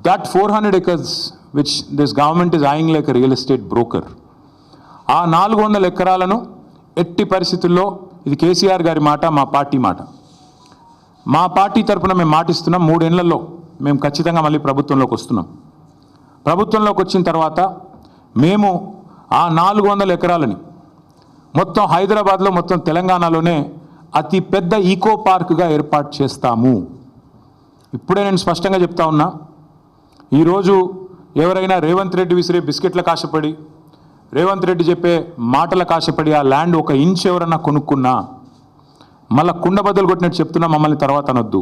That 400 acres which this government is eyeing like a real estate broker, ఆ 400 ఎకరాలను ఎట్టి పరిస్థితుల్లో, ఇది కేసీఆర్ గారి మాట, మా పార్టీ మాట, మా పార్టీ తరఫున మేము మాటిస్తున్నాం, 3 ఏళ్లలో మేము ఖచ్చితంగా మళ్ళీ ప్రభుత్వంలోకి వస్తున్నాం. ప్రభుత్వంలోకి వచ్చిన తర్వాత మేము ఆ 400 ఎకరాలని మొత్తం హైదరాబాద్లో, మొత్తం తెలంగాణలోనే అతి పెద్ద ఈకో పార్క్గా ఏర్పాటు చేస్తాము. ఇప్పుడే నేను స్పష్టంగా చెప్తా ఉన్నా, ఈరోజు ఎవరైనా రేవంత్ రెడ్డి విసిరే బిస్కెట్ల కాశపడి, రేవంత్ రెడ్డి చెప్పే మాటల కాశపడి ఆ ల్యాండ్ 1 ఇంచ్ ఎవరన్నా కొనుక్కున్నా మళ్ళీ కుండ బద్దలు కొట్టినట్టు చెప్తున్నా, మమ్మల్ని తర్వాత అనొద్దు.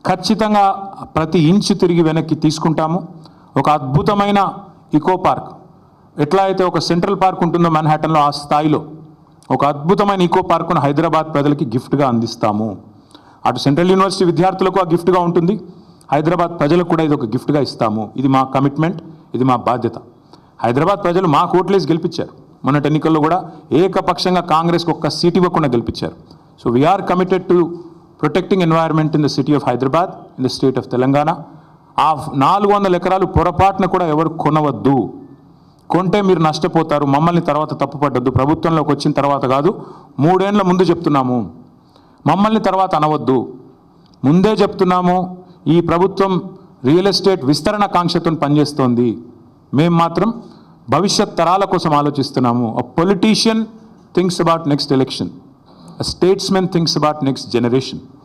ఖచ్చితంగా ప్రతి ఇంచు తిరిగి వెనక్కి తీసుకుంటాము. ఒక అద్భుతమైన ఈకో పార్క్, ఎట్లా అయితే ఒక సెంట్రల్ పార్క్ ఉంటుందో మ్యాన్హాటన్లో, ఆ స్థాయిలో ఒక అద్భుతమైన ఈకో పార్కును హైదరాబాద్ ప్రజలకి గిఫ్ట్గా అందిస్తాము. అటు సెంట్రల్ యూనివర్సిటీ విద్యార్థులకు ఆ గిఫ్ట్గా ఉంటుంది, హైదరాబాద్ ప్రజలకు కూడా ఇది ఒక గిఫ్ట్గా ఇస్తాము. ఇది మా కమిట్మెంట్, ఇది మా బాధ్యత. హైదరాబాద్ ప్రజలు మా ఓట్లేసి గెలిపించారు. మొన్నటి ఎన్నికల్లో కూడా ఏకపక్షంగా కాంగ్రెస్కి 1 సీట్ ఇవ్వకుండా గెలిపించారు. So we're committed to protecting environment in the city of Hyderabad, in the state of Telangana. ఆ 400 ఎకరాలు పొరపాటున కూడా ఎవరు కొనవద్దు. కొంటే మీరు నష్టపోతారు. మమ్మల్ని తర్వాత తప్పుపట్టద్దు. ప్రభుత్వంలోకి వచ్చిన తర్వాత కాదు, 3 ఏళ్ల ముందు చెప్తున్నాము. మమ్మల్ని తర్వాత అనవద్దు. ముందే చెప్తున్నాము, ఈ ప్రభుత్వం రియల్ ఎస్టేట్ విస్తరణ కాంక్షతో పనిచేస్తోంది. మేము మాత్రం భవిష్యత్ తరాల కోసం ఆలోచిస్తున్నాము. A politician thinks about next election, a statesmen thinks about next generation.